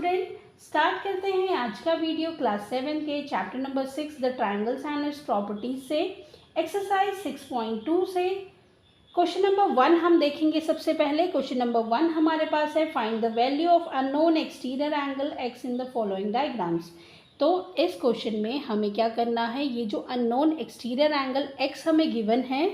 Student, start करते हैं आज का वीडियो क्लास 7 के chapter number 6 the triangles and its properties से एक्सरसाइज 6.2 से क्वेश्चन नंबर 1 हम देखेंगे। सबसे पहले क्वेश्चन नंबर 1 हमारे पास है, find the value of unknown exterior angle x in the following diagrams. तो इस क्वेश्चन में हमें क्या करना है, ये जो अननोन एक्सटीरियर एंगल एक्स हमें गिवन है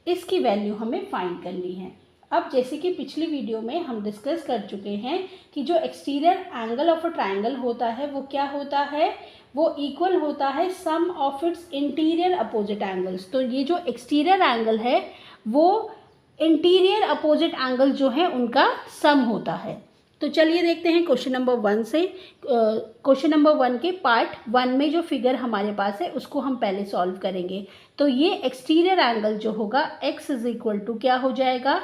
इसकी वैल्यू हमें फाइंड करनी है। अब जैसे कि पिछली वीडियो में हम डिस्कस कर चुके हैं कि जो exterior angle of a triangle होता है वो क्या होता है, वो इक्वल होता है sum of its interior opposite angles. तो ये जो एक्सटीरियर एंगल है वो इंटीरियर अपोजिट एंगल जो है उनका सम होता है। तो चलिए देखते हैं क्वेश्चन नंबर 1 से। क्वेश्चन नंबर 1 के पार्ट 1 में जो फिगर हमारे पास है उसको हम पहले सॉल्व करेंगे। तो ये एक्सटीरियर एंगल जो होगा x इज इक्वल टू क्या हो जाएगा,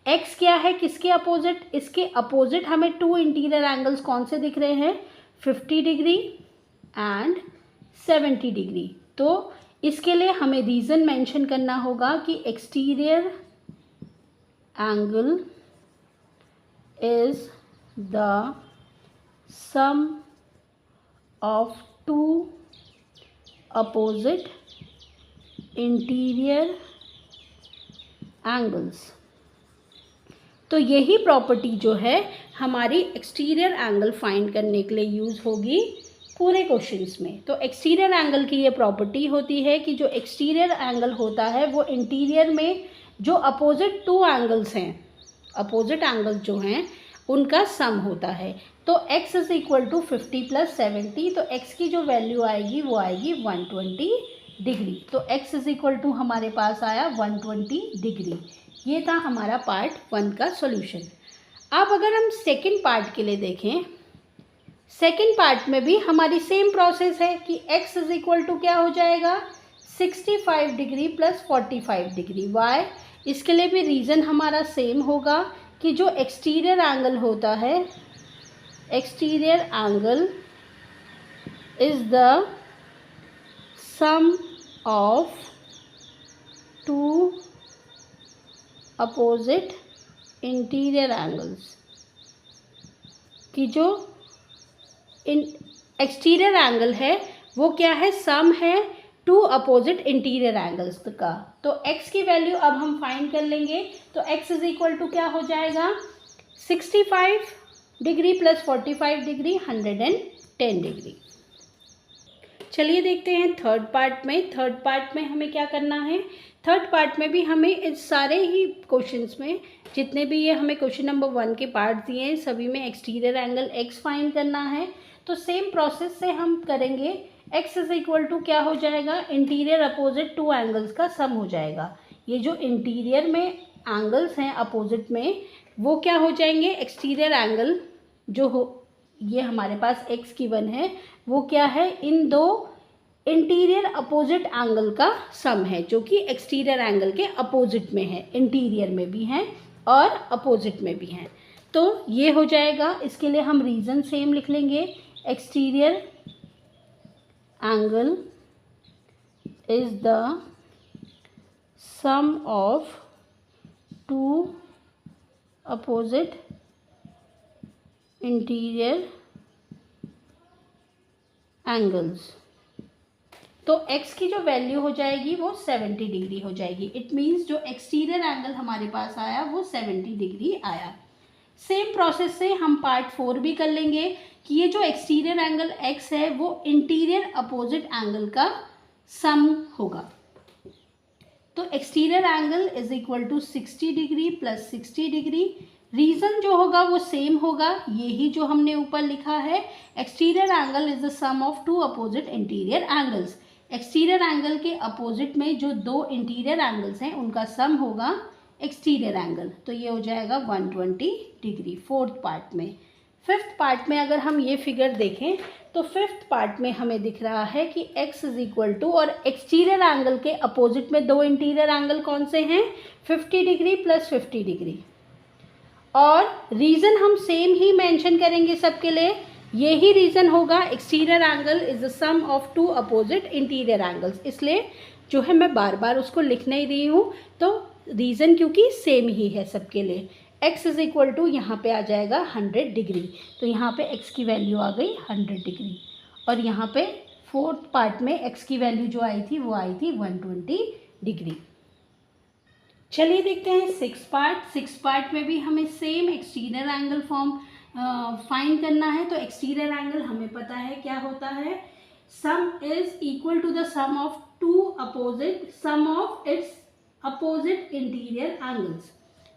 x क्या है किसके अपोजिट, इसके अपोजिट हमें टू इंटीरियर एंगल्स कौन से दिख रहे हैं, 50 डिग्री एंड 70 डिग्री। तो इसके लिए हमें रीज़न मेंशन करना होगा कि exterior angle is the sum of two opposite interior angles. तो यही प्रॉपर्टी जो है हमारी एक्सटीरियर एंगल फाइंड करने के लिए यूज़ होगी पूरे क्वेश्चंस में। तो एक्सटीरियर एंगल की ये प्रॉपर्टी होती है कि जो एक्सटीरियर एंगल होता है वो इंटीरियर में जो अपोजिट टू एंगल्स हैं, अपोजिट एंगल्स जो हैं उनका सम होता है। तो x is equal to 50 plus 70, तो x की जो वैल्यू आएगी वो आएगी 120 डिग्री। तो x इज इक्वल टू हमारे पास आया 120 डिग्री। ये था हमारा पार्ट 1 का सॉल्यूशन। अब अगर हम सेकंड पार्ट के लिए देखें, सेकंड पार्ट में भी हमारी सेम प्रोसेस है कि x इज इक्वल टू क्या हो जाएगा 65 डिग्री प्लस 45 डिग्री। वाई, इसके लिए भी रीज़न हमारा सेम होगा कि जो एक्सटीरियर एंगल होता है, exterior angle is the sum of two opposite interior angles, कि जो एक्सटीरियर एंगल है वो क्या है, सम है टू अपोजिट इंटीरियर एंगल्स का। तो x की वैल्यू अब हम फाइंड कर लेंगे। तो x इज इक्वल टू क्या हो जाएगा 65 डिग्री प्लस 45 डिग्री 110 डिग्री। चलिए देखते हैं थर्ड पार्ट में। थर्ड पार्ट में हमें क्या करना है, थर्ड पार्ट में भी हमें इस सारे ही क्वेश्चंस में जितने भी ये हमें क्वेश्चन नंबर 1 के पार्ट दिए हैं सभी में एक्सटीरियर एंगल x फाइंड करना है। तो सेम प्रोसेस से हम करेंगे। x इज इक्वल टू क्या हो जाएगा, इंटीरियर अपोजिट टू एंगल्स का सम हो जाएगा। ये जो इंटीरियर में एंगल्स हैं अपोजिट में वो क्या हो जाएंगे, एक्सटीरियर एंगल जो हो ये हमारे पास x गिवन है वो क्या है, इन दो इंटीरियर अपोजिट एंगल का सम है जो कि एक्सटीरियर एंगल के अपोजिट में है, इंटीरियर में भी हैं और अपोजिट में भी हैं। तो ये हो जाएगा, इसके लिए हम रीज़न सेम लिख लेंगे, exterior angle is the sum of two opposite interior angles. तो x की जो वैल्यू हो जाएगी वो 70 डिग्री हो जाएगी। इट मीन्स जो एक्सटीरियर एंगल हमारे पास आया वो 70 डिग्री आया। सेम प्रोसेस से हम पार्ट 4 भी कर लेंगे कि ये जो एक्सटीरियर एंगल x है वो इंटीरियर अपोजिट एंगल का सम होगा। तो exterior angle is equal to 60 degree plus 60 degree. Reason जो होगा वो सेम होगा, यही जो हमने ऊपर लिखा है, exterior angle is the sum of two opposite interior angles. Exterior angle के अपोजिट में जो दो इंटीरियर एंगल्स हैं उनका सम होगा एक्सटीरियर एंगल। तो ये हो जाएगा 120 डिग्री फोर्थ पार्ट में। फिफ्थ पार्ट में अगर हम ये फिगर देखें तो फिफ्थ पार्ट में हमें दिख रहा है कि x इज इक्वल टू, और एक्सटीरियर एंगल के अपोजिट में दो इंटीरियर एंगल कौन से हैं, 50 डिग्री प्लस 50 डिग्री। और रीज़न हम सेम ही मेंशन करेंगे सबके लिए, यही रीज़न होगा, exterior angle is the sum of two opposite interior angles. इसलिए जो है मैं बार बार उसको लिख नहीं रही हूँ, तो रीज़न क्योंकि सेम ही है सबके लिए। x इज इक्वल टू यहाँ पे आ जाएगा 100 डिग्री। तो यहाँ पे x की वैल्यू आ गई 100 डिग्री और यहाँ पे फोर्थ पार्ट में x की वैल्यू जो आई थी वो आई थी 120 डिग्री। चलिए देखते हैं सिक्स पार्ट में भी हमें सेम एक्सटीरियर एंगल फाइंड करना है। तो एक्सटीरियर एंगल हमें पता है क्या होता है, sum is equal to the sum of its opposite interior angles.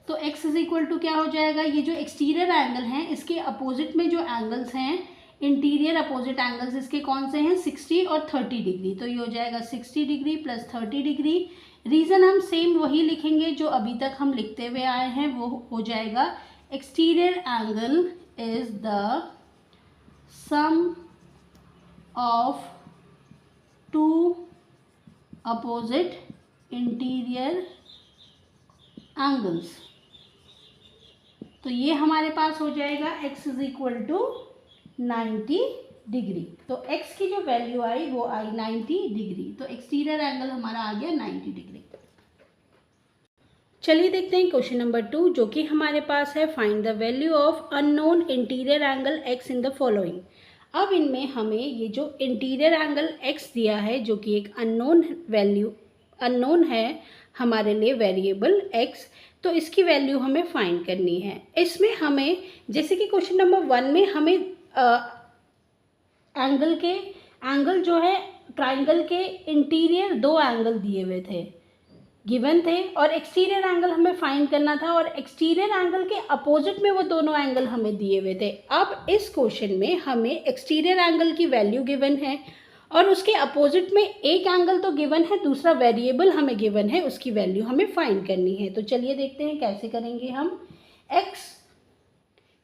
तो x इज इक्वल टू क्या हो जाएगा, ये जो एक्सटीरियर एंगल हैं इसके अपोजिट में जो एंगल्स हैं, इंटीरियर अपोजिट एंगल्स इसके कौन से हैं, 60 और 30 डिग्री। तो ये हो जाएगा 60 डिग्री प्लस 30 डिग्री। रीज़न हम सेम वही लिखेंगे जो अभी तक हम लिखते हुए आए हैं, वो हो जाएगा exterior angle is the sum of two opposite interior angles. तो ये हमारे पास हो जाएगा x is equal to 90 degree. तो x की जो वैल्यू आई वो आई 90 डिग्री। तो एक्सटीरियर एंगल हमारा आ गया 90 डिग्री। चलिए देखते हैं क्वेश्चन नंबर 2 जो कि हमारे पास है, find the value of unknown interior angle x in the following. अब इनमें हमें ये जो इंटीरियर एंगल x दिया है जो कि एक अननोन है हमारे लिए वेरिएबल x, तो इसकी वैल्यू हमें फाइंड करनी है। इसमें हमें जैसे कि क्वेश्चन नंबर 1 में हमें एंगल जो है ट्राइंगल के इंटीरियर 2 एंगल दिए हुए थे, गिवन थे, और एक्सटीरियर एंगल हमें फाइंड करना था और एक्सटीरियर एंगल के अपोजिट में वो दोनों एंगल हमें दिए हुए थे। अब इस क्वेश्चन में हमें एक्सटीरियर एंगल की वैल्यू गिवन है और उसके अपोजिट में एक एंगल तो गिवन है, दूसरा वेरिएबल हमें गिवन है, उसकी वैल्यू हमें फाइंड करनी है। तो चलिए देखते हैं कैसे करेंगे हम। x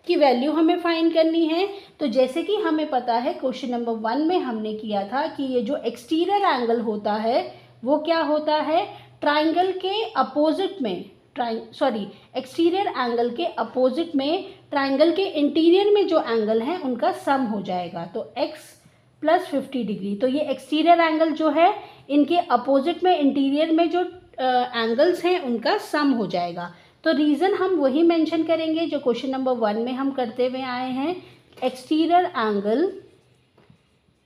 की वैल्यू हमें फाइंड करनी है। तो जैसे कि हमें पता है क्वेश्चन नंबर 1 में हमने किया था कि ये जो एक्सटीरियर एंगल होता है वो क्या होता है, ट्राइंगल के अपोजिट में एक्सटीरियर एंगल के अपोजिट में ट्राइंगल के इंटीरियर में जो एंगल है उनका सम हो जाएगा। तो x प्लस 50 डिग्री। तो ये एक्सटीरियर एंगल जो है इनके अपोजिट में इंटीरियर में जो एंगल्स हैं उनका सम हो जाएगा। तो रीज़न हम वही मेंशन करेंगे जो क्वेश्चन नंबर 1 में हम करते हुए आए हैं, exterior angle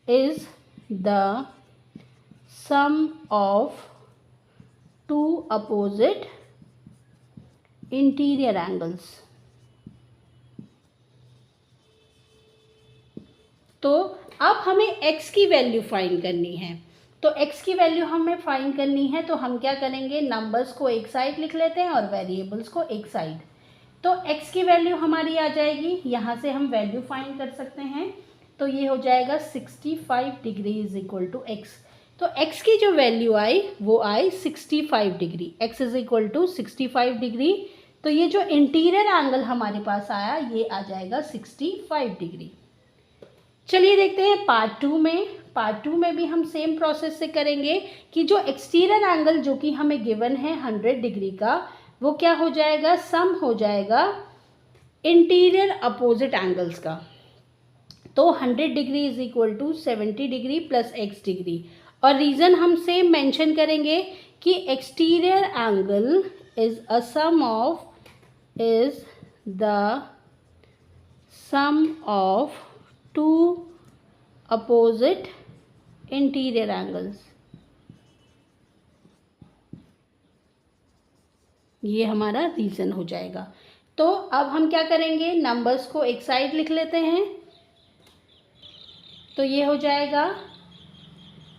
is the sum of two opposite interior angles. तो अब हमें x की वैल्यू फाइंड करनी है। तो x की वैल्यू हमें फाइंड करनी है तो हम क्या करेंगे, नंबर्स को एक साइड लिख लेते हैं और वेरिएबल्स को एक साइड। तो x की वैल्यू हमारी आ जाएगी, यहाँ से हम वैल्यू फाइंड कर सकते हैं। तो ये हो जाएगा 65 degree is equal to x। तो x की जो वैल्यू आई वो आई 65 degree. x is equal to 65 degree. तो ये जो इंटीरियर एंगल हमारे पास आया ये आ जाएगा 65 डिग्री। चलिए देखते हैं पार्ट 2 में भी हम सेम प्रोसेस से करेंगे कि जो एक्सटीरियर एंगल जो कि हमें गिवन है 100 डिग्री का, वो क्या हो जाएगा, सम हो जाएगा इंटीरियर अपोजिट एंगल्स का। तो 100 degree is equal to 70 degree plus x degree. और रीज़न हम सेम मेंशन करेंगे कि exterior angle is the sum of two opposite interior angles. ये हमारा रीज़न हो जाएगा। तो अब हम क्या करेंगे, नंबर्स को एक साइड लिख लेते हैं। तो ये हो जाएगा,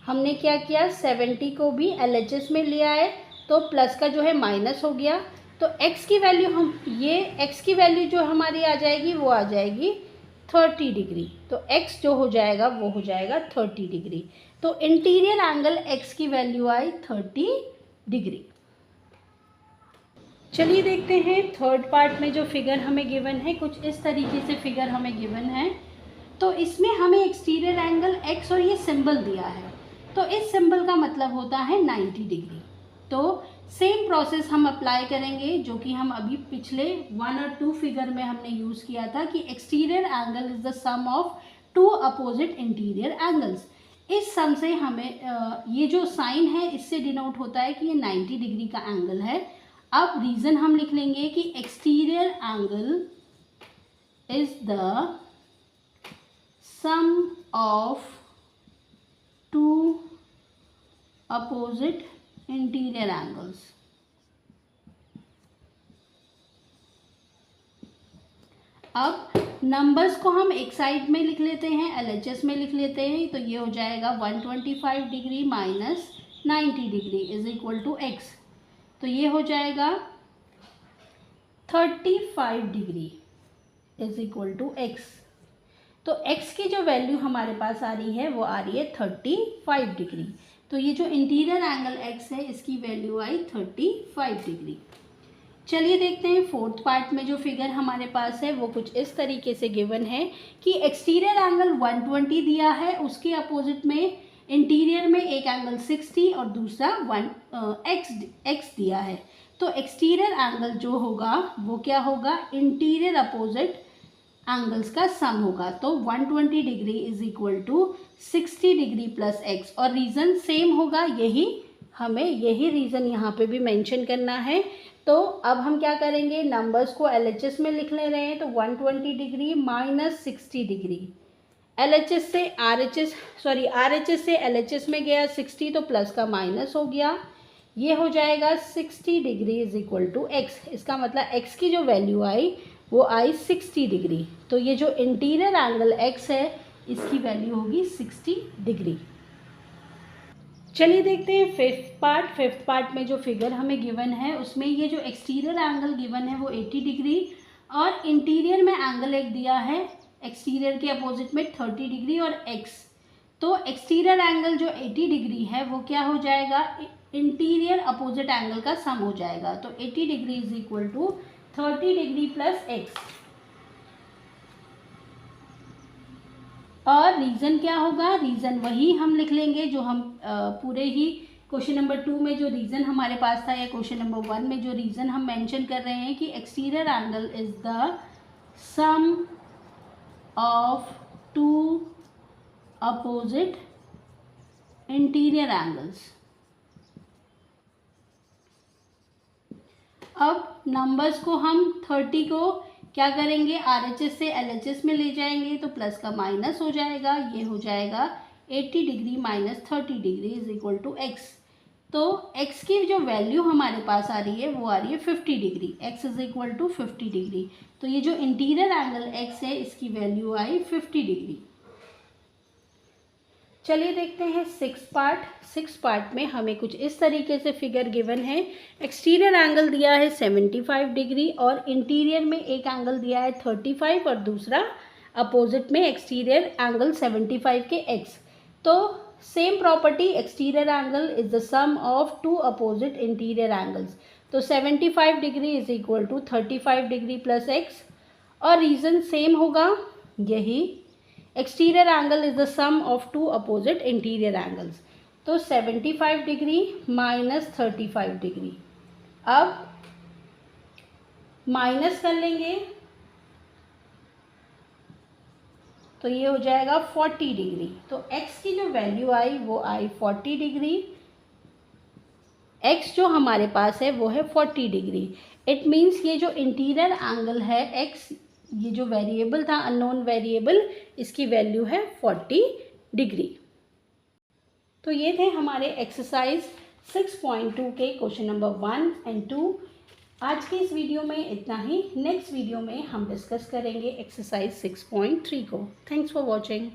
हमने क्या किया, 70 को भी LHS में लिया है तो प्लस का जो है माइनस हो गया। तो x की वैल्यू जो हमारी आ जाएगी वो आ जाएगी 30 डिग्री। तो x जो हो जाएगा वो हो जाएगा 30 डिग्री। तो इंटीरियर एंगल x की वैल्यू आई 30 डिग्री। चलिए देखते हैं थर्ड पार्ट में जो फिगर हमें गिवन है, कुछ इस तरीके से फिगर हमें गिवन है। तो इसमें हमें एक्सटीरियर एंगल x और ये सिंबल दिया है, तो इस सिंबल का मतलब होता है 90 डिग्री। तो सेम प्रोसेस हम अप्लाई करेंगे जो कि हम अभी पिछले 1 और 2 फिगर में हमने यूज़ किया था कि exterior angle is the sum of two opposite interior angles. इस सम से हमें ये जो साइन है इससे डिनोट होता है कि ये 90 डिग्री का एंगल है। अब रीज़न हम लिख लेंगे कि exterior angle is the sum of two opposite interior angles. अब नंबर्स को हम एक साइड में लिख लेते हैं, LHS में लिख लेते हैं। तो ये हो जाएगा 125 degree minus 90 degree is equal to x. तो ये हो जाएगा 35 degree is equal to x. तो x की जो वैल्यू हमारे पास आ रही है वो आ रही है 35 डिग्री। तो ये जो इंटीरियर एंगल x है इसकी वैल्यू आई 35 डिग्री। चलिए देखते हैं फोर्थ पार्ट में जो फिगर हमारे पास है वो कुछ इस तरीके से गिवन है कि एक्सटीरियर एंगल 120 दिया है, उसके अपोजिट में इंटीरियर में एक एंगल 60 और दूसरा x दिया है। तो एक्सटीरियर एंगल जो होगा वो क्या होगा, इंटीरियर अपोजिट एंगल्स का सम होगा। तो 120 degree is equal to 60 degree plus x, और रीज़न सेम होगा, यही रीज़न यहाँ पे भी मेंशन करना है। तो अब हम क्या करेंगे, नंबर्स को LHS में लिख ले रहे हैं। तो 120 डिग्री माइनस 60 डिग्री, RHS से LHS में गया 60 तो प्लस का माइनस हो गया, ये हो जाएगा 60 degree is equal to x. इसका मतलब एक्स की जो वैल्यू आई वो आई 60 डिग्री। तो ये जो इंटीरियर एंगल x है इसकी वैल्यू होगी 60 डिग्री। चलिए देखते हैं फिफ्थ पार्ट में जो फिगर हमें गिवन है उसमें ये जो एक्सटीरियर एंगल गिवन है वो 80 डिग्री और इंटीरियर में एंगल एक दिया है एक्सटीरियर के अपोजिट में 30 डिग्री और x। तो एक्सटीरियर एंगल जो 80 डिग्री है वो क्या हो जाएगा, इंटीरियर अपोजिट एंगल का सम हो जाएगा। तो 80 degree is equal to 30 degree plus x. और रीज़न क्या होगा, रीज़न वही हम लिख लेंगे जो हम पूरे ही क्वेश्चन नंबर 2 में जो रीज़न हमारे पास था या क्वेश्चन नंबर 1 में जो रीज़न हम मेंशन कर रहे हैं कि exterior angle is the sum of two opposite interior angles. अब नंबर्स को हम 30 को क्या करेंगे, RHS से LHS में ले जाएंगे तो प्लस का माइनस हो जाएगा, ये हो जाएगा 80 degree minus 30 degree is equal to x. तो x की जो वैल्यू हमारे पास आ रही है वो आ रही है 50 degree, x is equal to 50 degree. तो ये जो इंटीरियर एंगल x है इसकी वैल्यू आई 50 डिग्री। चलिए देखते हैं सिक्स पार्ट में हमें कुछ इस तरीके से फिगर गिवन है। एक्सटीरियर एंगल दिया है 75 डिग्री और इंटीरियर में एक एंगल दिया है 35 और दूसरा अपोजिट में एक्सटीरियर एंगल 75 के x। तो same property, exterior angle is the sum of two opposite interior angles. तो 75 degree is equal to 35 degree plus x, और रीज़न सेम होगा, यही exterior angle is the sum of two opposite interior angles. तो 75 degree minus 35 degree, अब minus कर लेंगे तो ये हो जाएगा 40 डिग्री। तो x की जो वैल्यू आई वो आई 40 डिग्री, x जो हमारे पास है वो है 40 डिग्री। इट मीन्स ये जो इंटीरियर एंगल है x, ये जो वेरिएबल था अननोन वेरिएबल, इसकी वैल्यू है 40 डिग्री। तो ये थे हमारे एक्सरसाइज 6.2 के क्वेश्चन नंबर 1 एंड 2। आज की इस वीडियो में इतना ही। नेक्स्ट वीडियो में हम डिस्कस करेंगे एक्सरसाइज 6.3 को। Thanks for watching.